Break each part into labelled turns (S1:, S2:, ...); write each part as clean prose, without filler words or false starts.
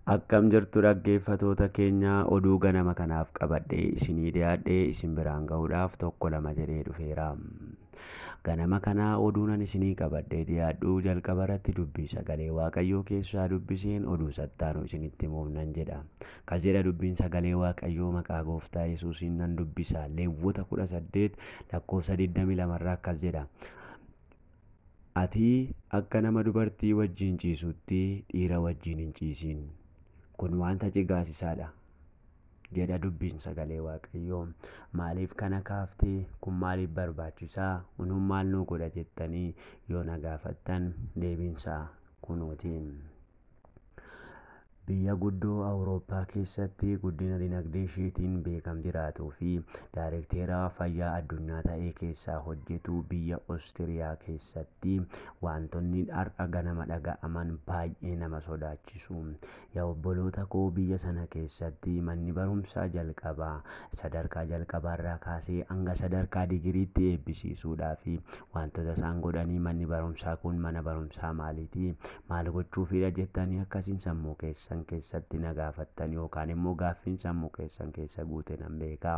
S1: Akkam jirtu dhaggeeffatoota keenya oduu ganama kanaaf qabadhee isinii dhiyaadhee isin biraan gahuudhaaf tokko lama jedhee dhufeera. Ganama kanaa oduunan isinii qabadhee dhiyaadhu jalqaba irratti dubbii sagalee Waaqayyoo keessaa dubbiseen oduu sattaanuu isinitti himuuf nan jedha. Kas jedha dubbiin sagalee Waaqayyoo maqaa gooftaa Yesuusiin nan dubbisa. Lewwota 18 lakkoofsa 22 irraa akkas jedha. Ati akka nama dubartii wajjin ciisutti dhiira wajjin hin ciisin. Kun wanta jigaasisaadha jedha dubbiin sagalee Waaqayyoo. Maaliif kana kaaftee? Kun maaliif barbaachisaa? Kunuun maal nu godha jettanii yoo na gaafattan deebiinsaa kunootiin. Biyya guddoo Awurooppaa keessatti guddina dinagdee isheetiin beekamtii jiraatuu fi daayirekteera fayyaa addunyaa ta'ee keessaa hojjetu biyya Oostiriyaa keessatti wantoonni har'a ganama dhaga'aman baay'ee nama sodaachisu. Yaa obboloota koo, biyya sana keessatti manni barumsaa jalqabaa sadarkaa jalqabaarraa kaasee hanga sadarkaa digiriitti eebbisiisuudhaa fi wantoota isaan godhanii manni barumsaa kun mana barumsaa maaliiti? Maal gochuufidha jettanii akkasiin sammuu keessatti na gaafattan yookaan immoo gaaffiin sammuu keessan keessa guute nan beeka.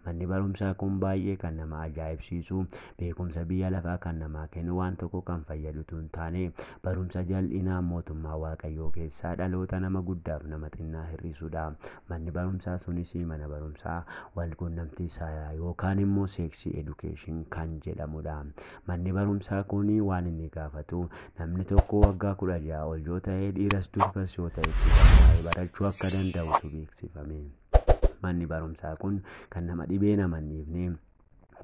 S1: Manni barumsaa kun baay'ee kan nama ajaa'ibsiisu, beekumsa biyya lafaa kan namaa kennu, waan tokko kan fayyadutu hin taane barumsa jal'inaa mootummaa Waaqayyoo keessaa dhaloota nama guddaaf nama xinnaa hir'isudha. Manni barumsaa sunis mana barumsaa walquunnamtii saalaa yookaan immoo seeksii edukeeshin kan jedhamudha. Manni barumsaa kun waan inni gaafatu namni tokko waggaa 16 ol yoo ta'e, dhiiras durbas yoo ta'e barachuu akka danda'utu beeksifame. Manni barumsaa kun kan nama dhibee nama hin dhiifne,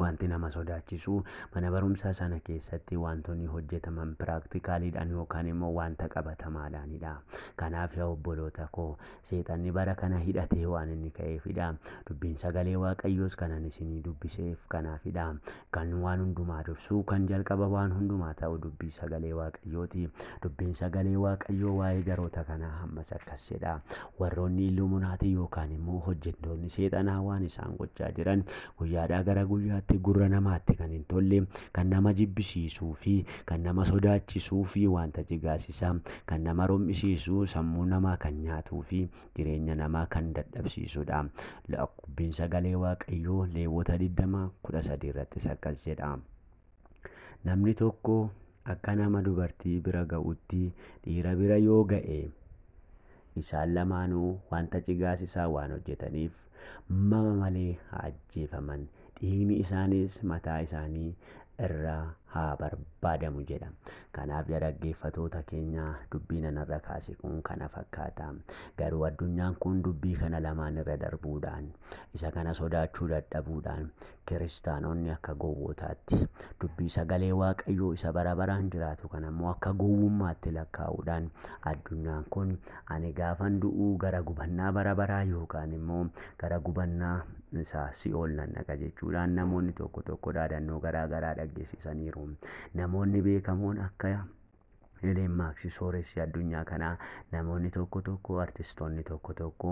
S1: wanti nama sodaachisu mana barumsaa sana keessatti wantoonni hojjetaman piraktikaaliidhaan yookaan immoo wanta qabatamaadhaanidha. Kanaaf yaa obboloota koo, seexanni bara kana hidhatee waan inni ka'eefidha. Dubbiin sagalee Waaqayyoos kanan isinii dubbiseef kanaafidha. Kan waan hundumaa dursu, kan jalqaba waan hundumaa ta'u dubbii sagalee Waaqayyooti. Dubbiin sagalee Waaqayyoo waa'ee jaroota kanaa ammas akkas jedha. Warroonni illuminaatii yookaan immoo hojjettoonni seexanaa waan isaan gochaa jiran guyyaadhaa gara guyyaatti gurra namaatti kan hin tolle, kan nama jibbisiisuu fi kan nama sodaachisuu fi wanta jigaasisaa kan nama rom'isiisuu, sammuu namaa kan nyaatuu fi jireenya namaa kan dadhabsiisudha. Dubbiin sagalee Waaqayyoo Lewwota 20:13 irrattis akkas jedha. Namni tokko akka nama dubartii bira ga'utti dhiira bira yoo ga'e, isaan lamaanuu wanta jigaasisaa waan hojjetaniif mama malee haa ajjeefaman. Dhiigni isaanis mataa isaanii irraa haa barbaadamu jedha. Kanaaf yaa dhaggeeffatoota keenya, dubbiin anarra kaase kun kana fakkaata. Garuu addunyaan kun dubbii kana lamaan irra darbuudhaan, isa kana sodaachuu dadhabuudhaan, kiristaanonni akka gowwootaatti dubbii sagalee Waaqayyoo isa bara baraan jiraatu kana immoo akka gowwummaatti lakkaa'uudhaan, addunyaan kun ani gaafan du'uu gara gubannaa bara baraa yookaan immoo gara gubannaa isaa si'ool nan dhaqa jechuudhaan namoonni tokko tokko dhaadannoo garaa garaa dhaggeessisaniiru. Namoonni beekamoon akka Eleen Maaksii sooressi addunyaa kanaa, namoonni tokko tokko, artistoonni tokko tokko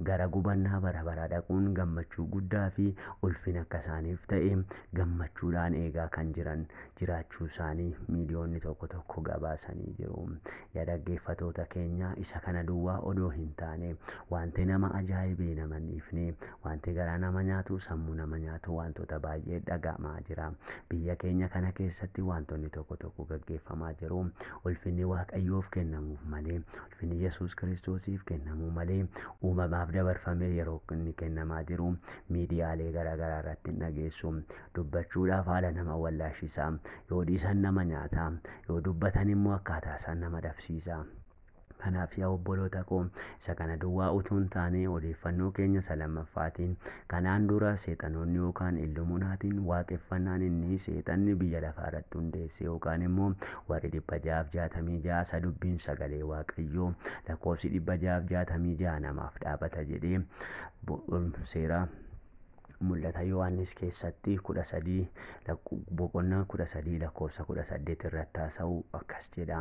S1: gara gubannaa bara baraa dhaquun gammachuu guddaa fi ulfina akka isaaniif ta'e gammachuudhaan eegaa kan jiran jiraachuu isaanii miidiyoonni tokko tokko gabaasanii jiru. Yaa dhaggeeffatoota keenya, isa kana duwwaa odoo hin taane wanti nama ajaa'ibee nama hin dhiifne, wanti garaa nama nyaatu, sammuu nama nyaatu, wantoota baay'ee dhaga'amaa jira. Biyya keenya kana keessatti wantoonni tokko tokko gaggeeffamaa jiru. Ulfinni Waaqayyoof kennamuuf malee, ulfinni Yesuus Kiristoosiif kennamuu malee uumamaaf dabarfamee yeroo inni kennamaa jiru miidiyaalee garaa garaa irratti hin dhageessu. Dubbachuudhaaf haala nama wallaashisa. Yoo dhiisan nama nyaata, yoo dubbatan immoo akkaataa isaan nama dhabsiisa. Kanaaf yaa obboloota koo, isa kana duwwaa utuu hin taane odeeffannoo keenya isa lammaffaatiin, kanaan dura seexanoonni yookaan illuminaatiin waaqeffannaan inni seexanni biyya lafaa irratti hundeesse yookaan immoo warri 666 isa dubbiin sagalee Waaqayyoo lakkoofsi 666 namaaf dhaabata jedhee seera mul'ata Yohaannis keessatti 13 boqonnaa 13 lakkoofsa 18 irratti haasa'u akkas jedha.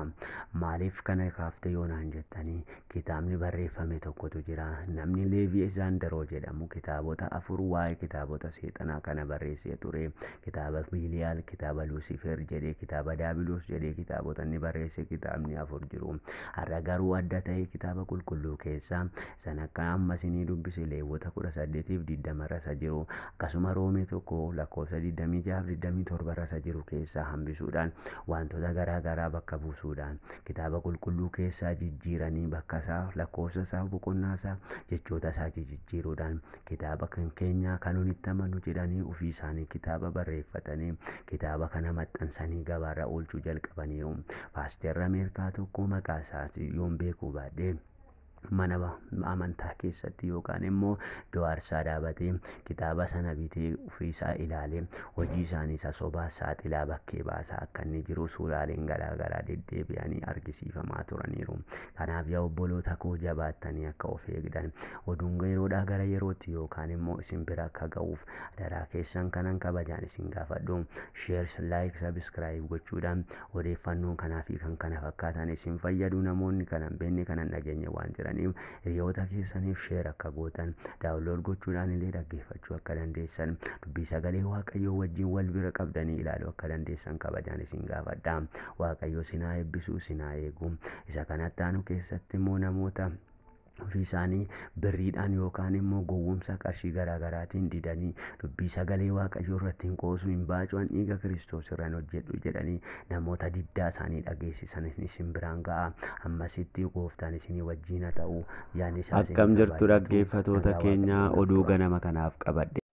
S1: Maaliif kana kaafte yoo naan jettanii kitaabni barreeffame tokkotu jira. Namni Leevii Izaandaroo jedhamu kitaabota 4 waa'ee kitaabota seexanaa kana barreessee ture. Kitaaba Biliyaal, kitaaba Luusifer jedhee, kitaaba Daabiloos jedhee kitaabota inni barreesse kitaabni 4 jiru. Har'a garuu adda ta'e kitaaba qulqulluu keessaa san akka amma isinii dubbise Leewwota 18 fi 20 irra isa jiru. Akkasuma Roomee 1 lakkoofsa 26-27 irra isa jiru keessaa hambisuudhaan wantoota garaa garaa bakka buusuudhaan kitaaba qulqulluu keessaa jijjiiranii bakka isaa, lakkoofsa isaa, boqonnaa isaa, jechoota isaa jijjiiruudhaan kitaaba kan keenyaa kan nuti amanu jedhanii ofii isaanii kitaaba barreeffatanii kitaaba kana maxxansanii gabaarra oolchuu jalqabaniiru. Paasterri Ameerikaa tokko maqaa isaati yoon beekuu baadhee mana amantaa keessatti yookaan immoo iddoo aarsaa dhaabatee kitaaba sana bitee ofiisaa ilaalee hojii isaanii isa sobaa saaxilaa bakkee baasaa akka inni jiru suuraaleen garaa garaa deddeebi'anii argisiifamaa turaniiru. Kanaaf yaa obboloota koo jabaattanii akka of eegdan oduun yeroodhaa gara yerootti yookaan immoo isin bira akka ga'uuf adaraa keessan kanan kabajaan isin gaafadhu. Sheer, laayik, sabiskiraayib gochuudhaan odeeffannoo kanaa fi kan kana fakkaatan isin fayyadu. Namoonni kanan beekne kanan dhageenye waan jiran hiriyoota keessaniif sheer akka gootan daawunlood gochuudhaan illee dhaggeeffachuu akka dandeessan dubbii sagalee Waaqayyoo wajjin wal bira qabdanii ilaaluu akka dandeessan kabajaan isin gaafadha. Waaqayyo sinaa eebbisuu sinaa eegu. Isa kanatti aanu keessatti immoo namoota ofii isaanii birriidhaan yookaan immoo gowwoomsa qarshii garaa garaatiin didanii dubbii sagalee Waaqayyoo irratti hin qoosu hin baacuun dhiiga Kiristoos irraan hojjedhu jedhanii namoota diddaa isaanii dhageessisan isin biraan ga'a. Ammasitti gooftaan isinii wajjin haa ta'u. Akkam jirtu dhaggeeffatoota keenya oduu ganama kanaaf qabadhe.